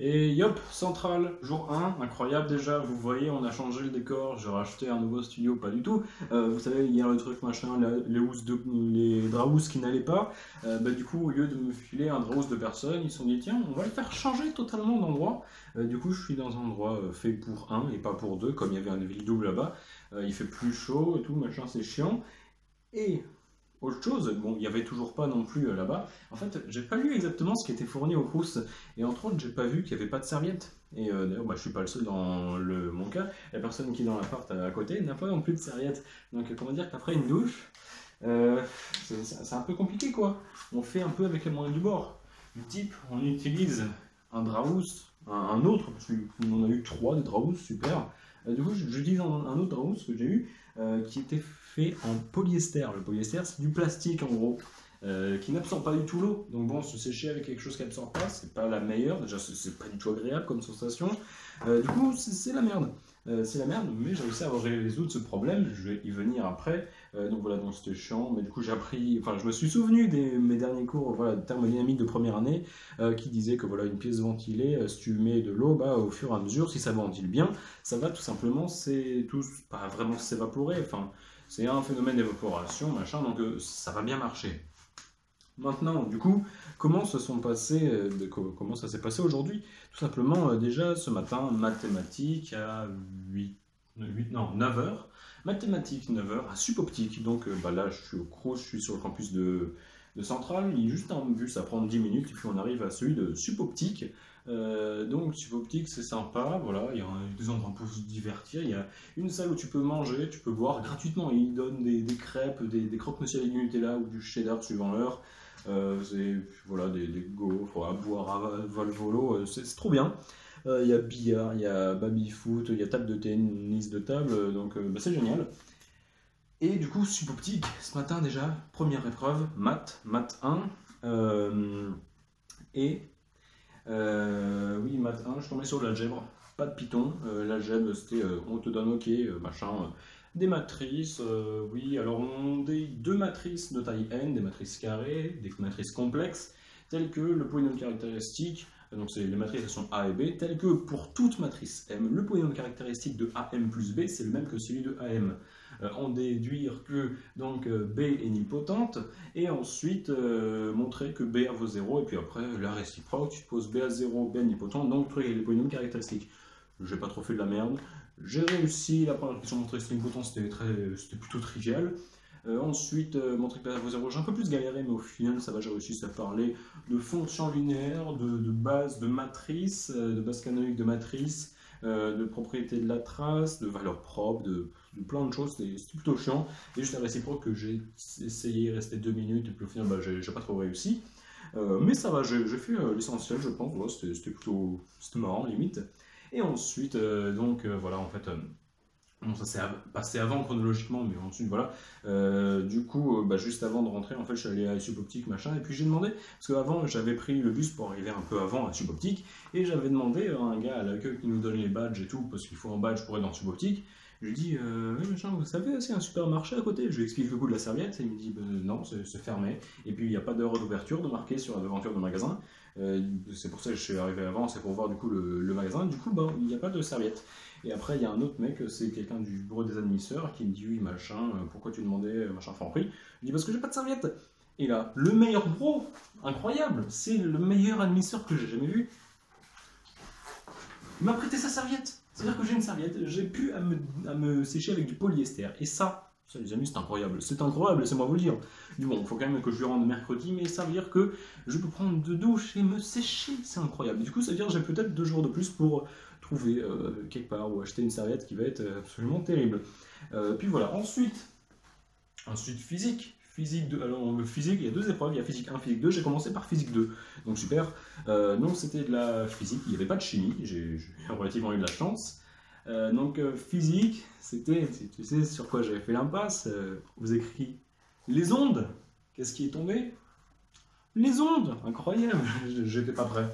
Et yop, Central, jour 1, incroyable déjà, vous voyez, on a changé le décor, j'ai racheté un nouveau studio, pas du tout. Vous savez, hier le truc machin, les draous qui n'allaient pas, du coup, au lieu de me filer un draous de personnes, ils se sont dit, tiens, on va le faire changer totalement d'endroit. Du coup, je suis dans un endroit fait pour un et pas pour deux, comme il y avait un ville double là-bas. Il fait plus chaud et tout, machin, c'est chiant. Et autre chose, bon, il n'y avait toujours pas non plus là-bas. En fait, j'ai pas lu exactement ce qui était fourni au Crous. Et entre autres, j'ai pas vu qu'il n'y avait pas de serviette. Et d'ailleurs, je suis pas le seul dans mon cas. La personne qui est dans l'appart à côté n'a pas non plus de serviette. Donc, comment dire qu'après une douche, euh, c'est un peu compliqué quoi. On fait un peu avec les moyens du bord. Du type, on utilise un draous, un autre, parce qu'on en a eu trois des draous, super. Du coup, j'utilise un autre draous que j'ai eu qui était fait en polyester. Le polyester, c'est du plastique en gros. Qui n'absorbe pas du tout l'eau. Donc bon, se sécher avec quelque chose qui n'absorbe pas, c'est pas la meilleure. Déjà, c'est pas du tout agréable comme sensation. Du coup, c'est la merde. C'est la merde, mais j'ai réussi à résoudre ce problème. Je vais y venir après. Donc voilà, donc c'était chiant. Mais du coup, j'ai appris. Enfin, je me suis souvenu de mes derniers cours voilà, de thermodynamique de première année qui disaient que voilà, une pièce ventilée, si tu mets de l'eau, au fur et à mesure, si ça ventile bien, ça va tout simplement, c'est tout, pas vraiment s'évaporer. Enfin, c'est un phénomène d'évaporation, machin, donc ça va bien marcher. Maintenant, du coup, comment comment ça s'est passé aujourd'hui? Tout simplement, déjà ce matin, mathématiques à 9 heures. Mathématiques 9 heures à Supoptique. Donc là, je suis au Crous, je suis sur le campus de Centrale. Il est juste un bus, ça prend 10 minutes, et puis on arrive à celui de Supoptique. Donc Supoptique, c'est sympa, voilà, il y a des endroits pour se divertir. Il y a une salle où tu peux manger, tu peux boire gratuitement. Ils donnent des crêpes, des croque-monsieur avec du Nutella ou du cheddar suivant l'heure. C'est voilà, des gaufres à boire à vol-volo, c'est trop bien. Il y a billard, il y a baby-foot, il y a table de tennis de table, donc c'est génial. Et du coup, Supoptique, ce matin déjà, première épreuve, maths 1. Et oui, maths 1, je tombais sur l'algèbre, pas de Python. L'algèbre, c'était on te donne OK, machin. Des matrices, oui, alors on a deux matrices de taille n, des matrices carrées, des matrices complexes, telles que le polynôme caractéristique, donc les matrices elles sont A et B, telles que pour toute matrice M, le polynôme caractéristique de AM plus B, c'est le même que celui de AM. En déduire que donc B est nilpotente, et ensuite montrer que B vaut 0, et puis après la réciproque, tu poses B à 0, B est nilpotente, donc trouver les polynômes caractéristiques. J'ai pas trop fait de la merde. J'ai réussi, la première question montrer string bouton, c'était plutôt trivial. Ensuite, montrer que vaut 0, j'ai un peu plus galéré, mais au final, ça va, j'ai réussi à parler de fonctions linéaires, de base de matrice, de base canonique de matrice, de propriété de la trace, de valeurs propres, de plein de choses, c'était plutôt chiant. Et juste la réciproque que j'ai essayé, il restait 2 minutes, et puis au final, j'ai pas trop réussi. Mais ça va, j'ai fait l'essentiel, je pense, ouais, c'était marrant, limite. Et ensuite, voilà, en fait, bon, ça s'est passé avant chronologiquement, mais ensuite, voilà. Du coup, juste avant de rentrer, en fait, je suis allé à Supoptique, machin, et puis j'ai demandé, parce qu'avant, j'avais pris le bus pour arriver un peu avant à Supoptique, et j'avais demandé à un gars à l'accueil qui nous donne les badges et tout, parce qu'il faut un badge pour être dans Supoptique. Je lui dis, oui, machin, vous savez, c'est un supermarché à côté. Je lui explique le coup de la serviette, et il me dit, non, c'est fermé. Et puis, il n'y a pas d'heure d'ouverture de marqué sur la devanture du magasin. C'est pour ça que je suis arrivé avant, c'est pour voir du coup le magasin. Du coup, il n'y a pas de serviette. Et après, il y a un autre mec, c'est quelqu'un du bureau des administrateurs qui me dit, oui, machin, pourquoi tu demandais machin Franprix? Je dis, parce que j'ai pas de serviette. Et là, le meilleur bro, incroyable, c'est le meilleur administrateur que j'ai jamais vu. Il m'a prêté sa serviette. C'est-à-dire que j'ai une serviette, j'ai pu à me sécher avec du polyester. Et ça les amis, c'est incroyable. C'est incroyable, laissez-moi vous le dire. Du bon, il faut quand même que je lui rende mercredi, mais ça veut dire que je peux prendre de douche et me sécher. C'est incroyable. Du coup, ça veut dire que j'ai peut-être 2 jours de plus pour trouver quelque part ou acheter une serviette qui va être absolument terrible. Puis voilà, ensuite physique. Physique 2, alors le physique, il y a 2 épreuves, il y a physique 1, physique 2, j'ai commencé par physique 2, donc super. Donc c'était de la physique, il n'y avait pas de chimie, j'ai relativement eu de la chance. Physique, c'était, tu sais sur quoi j'avais fait l'impasse, vous écrit les ondes, qu'est-ce qui est tombé? Les ondes, incroyable, j'étais pas prêt.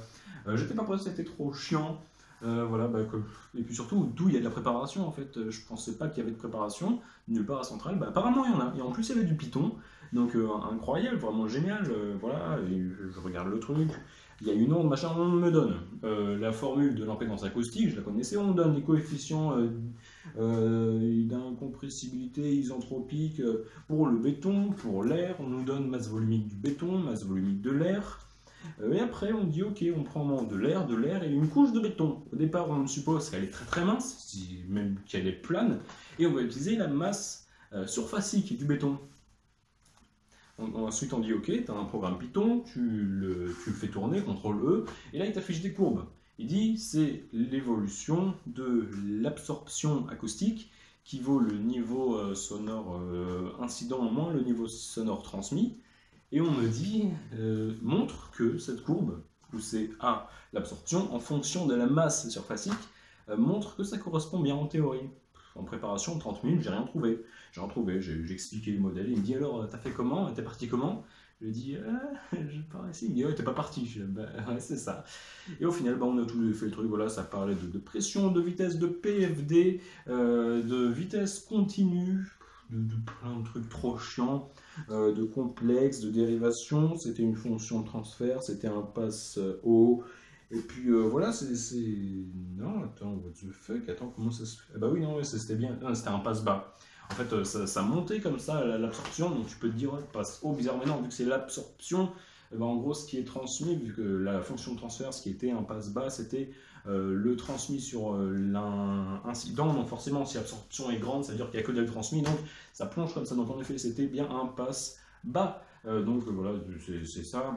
C'était trop chiant. Et puis surtout, d'où il y a de la préparation en fait. Je pensais pas qu'il y avait de préparation, nulle part à Centrale. Apparemment il y en a. Et en plus il y avait du Python, donc incroyable, vraiment génial. Voilà, et je regarde le truc. il y a une onde, machin, on me donne la formule de l'impédance acoustique, je la connaissais, on me donne les coefficients d'incompressibilité isentropique pour le béton, pour l'air, on nous donne masse volumique du béton, masse volumique de l'air, et après on dit ok, on prend de l'air et une couche de béton. Au départ on suppose qu'elle est très mince, même qu'elle est plane, et on va utiliser la masse surfacique du béton. Ensuite on dit ok, tu as un programme Python, tu le fais tourner, CTRL-E, et là il t'affiche des courbes. Il dit c'est l'évolution de l'absorption acoustique qui vaut le niveau sonore incident moins le niveau sonore transmis. Et on me dit, montre que cette courbe, où c'est A, l'absorption, en fonction de la masse surfacique, montre que ça correspond bien en théorie. En préparation, 30 minutes, j'ai rien trouvé. J'ai expliqué le modèle. Il me dit alors, t'as fait comment? T'es parti comment? Je lui ai dit, j'ai pas réussi. Il me dit, ouais, t'es pas parti. Je dis, bah, ouais, c'est ça. Et au final, bah, on a tout fait le truc. Voilà, ça parlait de pression, de vitesse, de PFD, de vitesse continue, de plein de trucs trop chiants, de complexes, de dérivation. C'était une fonction de transfert, c'était un pass haut. Et puis voilà, Non, attends, what the fuck? Attends, comment ça se fait? Ah bah oui, non, c'était bien. C'était un passe bas. En fait, ça montait comme ça, l'absorption, donc tu peux te dire, ouais, passe haut, bizarre, mais non, vu que c'est l'absorption, en gros, ce qui est transmis, vu que la fonction de transfert, ce qui était un passe bas, c'était le transmis sur l'incident, donc forcément, si l'absorption est grande, ça veut dire qu'il n'y a que de transmis, donc ça plonge comme ça, donc en effet, c'était bien un passe bas. Donc voilà, c'est ça.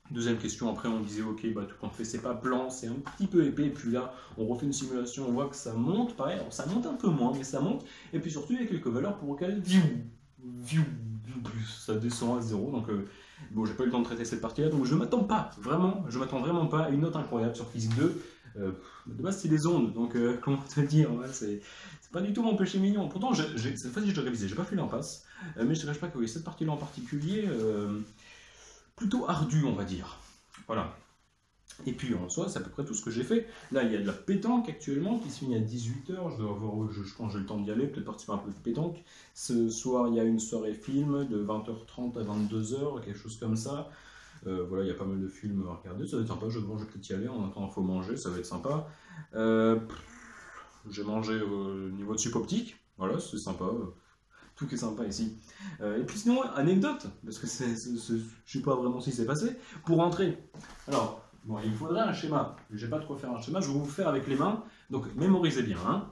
Deuxième question, après on disait ok, bah, tout compte fait c'est pas blanc, c'est un petit peu épais, et puis là on refait une simulation, on voit que ça monte, pareil, alors ça monte un peu moins, mais ça monte, et puis surtout il y a quelques valeurs pour lesquelles ça descend à 0, donc bon j'ai pas eu le temps de traiter cette partie là, donc je m'attends vraiment pas à une note incroyable sur physique 2, de base c'est des ondes, donc comment te dire, ouais, c'est pas du tout mon péché mignon, pourtant cette fois-ci je l'ai révisé, j'ai pas fait l'impasse, mais je te cache pas que oui, cette partie là en particulier, plutôt ardu, on va dire. Voilà. Et puis en soi, c'est à peu près tout ce que j'ai fait. Là, il y a de la pétanque actuellement qui se finit à 18h. Je pense que j'ai le temps d'y aller, peut-être participer un peu de pétanque. Ce soir, il y a une soirée film de 20h30 à 22h, quelque chose comme ça. Voilà, il y a pas mal de films à regarder. Ça va être sympa. Je vais peut-être y aller. En attendant, il faut manger. Ça va être sympa. J'ai mangé au niveau de sup optique. Voilà, c'est sympa. Tout qui est sympa ici. Et puis sinon, anecdote, parce que je sais pas vraiment ce qui s'est passé, pour rentrer. Alors, bon, il me faudrait un schéma. J'ai pas de quoi faire un schéma, je vais vous faire avec les mains. Donc, mémorisez bien. Hein.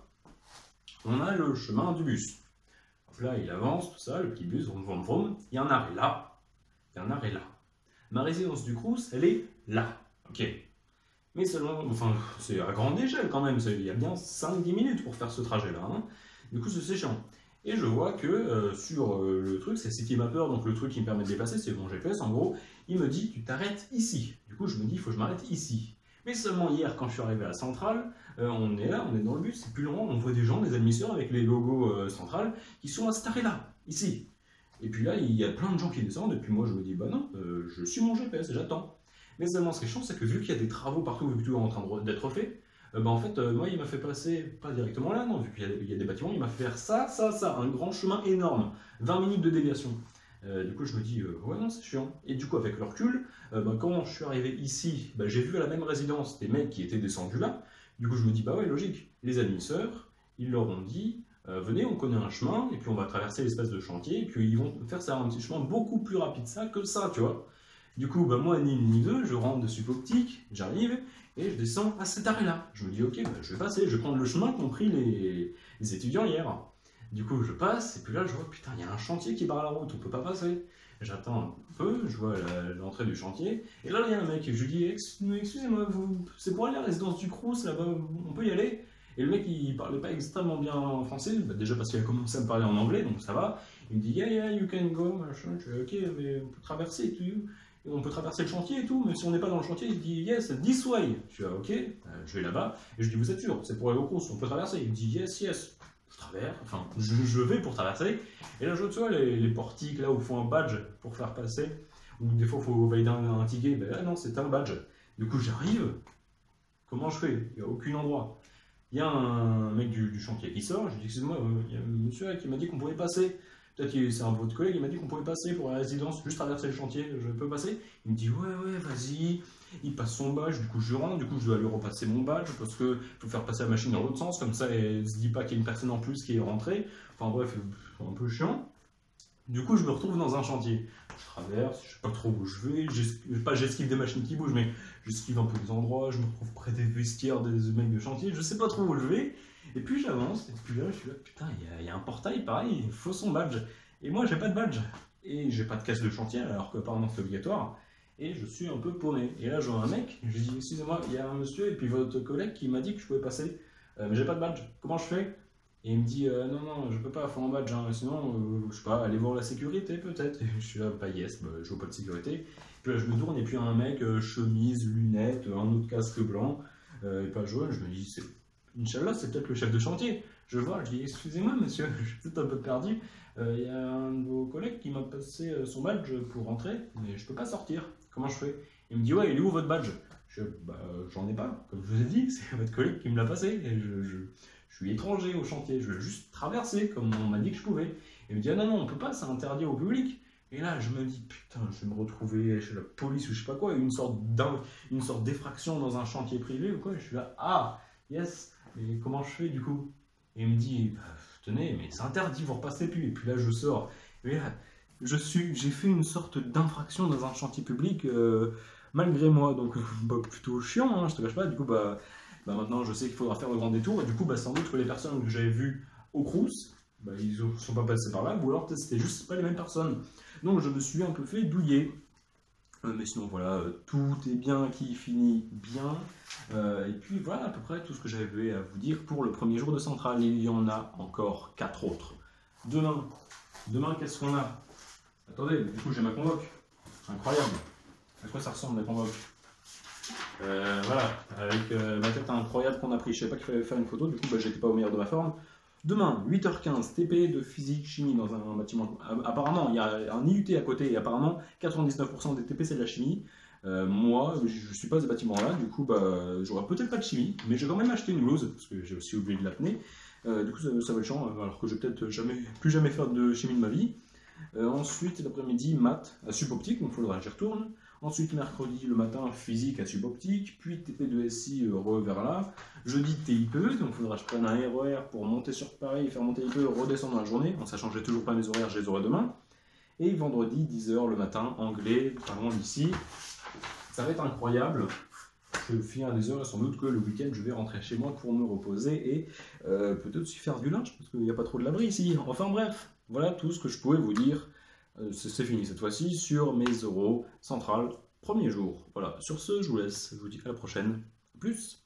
On a le chemin du bus. Donc là, il avance, tout ça, le petit bus, vroom, vroom. Il y a un arrêt là. Il y a un arrêt là. Ma résidence du Crous, elle est là. Ok. Mais seulement, enfin, c'est à grande échelle quand même. Il y a bien 5-10 minutes pour faire ce trajet-là. Hein. Du coup, c'est chiant. Et je vois que sur le truc, c'est Citymapper, donc le truc qui me permet de déplacer, c'est mon GPS en gros, il me dit tu t'arrêtes ici. Du coup je me dis il faut que je m'arrête ici. Mais seulement hier quand je suis arrivé à Centrale, on est là, on est dans le bus, c'est plus loin, on voit des gens, des admisseurs avec les logos Centrale qui sont à cet arrêt là, ici. Et puis là il y a plein de gens qui descendent, et puis moi je me dis bah non, je suis mon GPS, j'attends. Mais seulement ce qui est chiant c'est que vu qu'il y a des travaux partout, vu que tout est en train d'être fait, en fait, moi, il m'a fait passer, pas directement là, non, vu qu'il y a des bâtiments, il m'a fait faire ça, un grand chemin énorme, 20 minutes de déviation. Du coup, je me dis, ouais, non, c'est chiant. Et du coup, avec le recul, quand je suis arrivé ici, j'ai vu à la même résidence des mecs qui étaient descendus là. Du coup, je me dis, bah ouais, logique, les admisseurs, ils leur ont dit, venez, on connaît un chemin, et puis on va traverser l'espace de chantier, et puis ils vont faire ça un petit chemin beaucoup plus rapide que ça, tu vois. Du coup, moi, ni une ni deux, je rentre de sup optique, j'arrive, et je descends à cet arrêt-là. Je me dis, ok, je vais passer, je vais prendre le chemin qu'ont pris les étudiants hier. Du coup, je passe, et puis là, je vois, putain, il y a un chantier qui barre la route, on peut pas passer. J'attends un peu, je vois l'entrée du chantier, et là, il y a un mec, je lui dis, excusez-moi, c'est pour aller à la résidence du Crous, là-bas, on peut y aller? Et le mec, il parlait pas extrêmement bien français, déjà parce qu'il a commencé à me parler en anglais, donc ça va. Il me dit, yeah, you can go, machin, je dis, ok, mais on peut traverser et tout. On peut traverser le chantier et tout, mais si on n'est pas dans le chantier, il dit yes, this way. Je dis ok, je vais là-bas, et je dis vous êtes sûr, c'est pour aller au Crous, on peut traverser. Il me dit yes, je traverse, enfin je vais pour traverser, et là je vois les portiques là où il faut un badge pour faire passer, ou des fois il faut valider un ticket, ben là non, c'est un badge. Du coup j'arrive, comment je fais? Il n'y a aucun endroit. Il y a un mec du chantier qui sort, je lui dis excusez-moi, il y a un monsieur qui m'a dit qu'on pouvait passer. Peut-être que c'est un de collègue, il m'a dit qu'on pouvait passer pour la résidence, juste traverser le chantier, je peux passer? Il me dit ouais, vas-y. il passe son badge, du coup je rentre, du coup je dois lui repasser mon badge parce que faut faire passer la machine dans l'autre sens, comme ça elle se dit pas qu'il y a une personne en plus qui est rentrée. Enfin bref, c'est un peu chiant. Du coup je me retrouve dans un chantier. Je traverse, je sais pas trop où je vais, j'esquive des machines qui bougent, mais j'esquive un peu des endroits, je me retrouve près des vestiaires des mecs de chantier, je sais pas trop où je vais. Et puis j'avance, et puis là je suis là, putain, il y a un portail pareil, il faut son badge. Et moi j'ai pas de badge. Et j'ai pas de casse de chantier alors qu'apparemment c'est obligatoire. Et je suis un peu paumé. Et là je vois un mec, je lui dis excusez-moi, il y a un monsieur et puis votre collègue qui m'a dit que je pouvais passer. Mais j'ai pas de badge, comment je fais? Et il me dit non, non, je peux pas, faut un badge, hein, sinon, je sais pas, aller voir la sécurité peut-être. Et je suis là, bah yes, bah, je vois pas de sécurité. Puis là je me tourne et puis un mec, chemise, lunettes, un autre casque blanc, et pas jaune, je me dis, Inch'Allah, c'est peut-être le chef de chantier. Je vois, je dis excusez-moi monsieur, je suis peut-être un peu perdu. Il y a un de vos collègues qui m'a passé son badge pour rentrer, mais je peux pas sortir. Comment je fais? Il me dit ouais, il est où votre badge? Bah, j'en ai pas. Comme je vous ai dit, c'est votre collègue qui me l'a passé. Et je suis étranger au chantier, je veux juste traverser comme on m'a dit que je pouvais. Il me dit ah non, non, on peut pas, c'est interdit au public. Et là, je me dis putain, je vais me retrouver chez la police ou je sais pas quoi, une sorte d'effraction dans un chantier privé ou quoi. Et je suis là, ah, yes, mais comment je fais du coup? Et il me dit, bah, tenez, mais c'est interdit, vous repassez plus. Et puis là, je sors. Et là, j'ai fait une sorte d'infraction dans un chantier public malgré moi. Donc, bah, plutôt chiant, hein, je te cache pas. Du coup, bah, maintenant, je sais qu'il faudra faire le grand détour. Et du coup, bah, sans doute que les personnes que j'avais vues au Crous, bah, ils ne sont pas passés par là. Ou alors, peut-être c'était juste pas les mêmes personnes. Donc, je me suis un peu fait douiller. Mais sinon, voilà, tout est bien qui finit bien. Et puis voilà à peu près tout ce que j'avais à vous dire pour le premier jour de Centrale. Il y en a encore 4 autres. Demain qu'est-ce qu'on a? Attendez, du coup j'ai ma convoque. Incroyable. À quoi ça ressemble la convoque? Voilà, avec ma tête incroyable qu'on a pris. Je savais pas qu'il fallait faire une photo, du coup bah, j'étais pas au meilleur de ma forme. Demain, 8h15, TP de physique chimie dans un bâtiment. Apparemment, il y a un IUT à côté et apparemment 99% des TP c'est de la chimie. Moi, je suis pas ce bâtiment-là, du coup, bah, j'aurai peut-être pas de chimie, mais j'ai quand même acheté une blouse parce que j'ai aussi oublié de la tenir. Du coup, ça va être chiant, alors que je vais peut-être plus jamais faire de chimie de ma vie. Ensuite, l'après-midi, maths à suboptique, donc il faudra que j'y retourne. Ensuite, mercredi, le matin, physique à suboptique, puis TP de SI vers là. Jeudi, TIPE, donc il faudra que je prenne un RER pour monter sur Paris, faire mon TIPE, redescendre dans la journée, en sachant que j'ai toujours pas mes horaires, je les aurai demain. Et vendredi, 10h le matin, anglais, parlons d'ici. Ça va être incroyable. Je finis à des heures et sans doute que le week-end, je vais rentrer chez moi pour me reposer et peut-être aussi faire du lunch, parce qu'il n'y a pas trop de l'abri ici. Enfin bref, voilà tout ce que je pouvais vous dire. C'est fini cette fois-ci sur mes euros centrales, premier jour. Voilà, sur ce, je vous laisse. Je vous dis à la prochaine. A plus.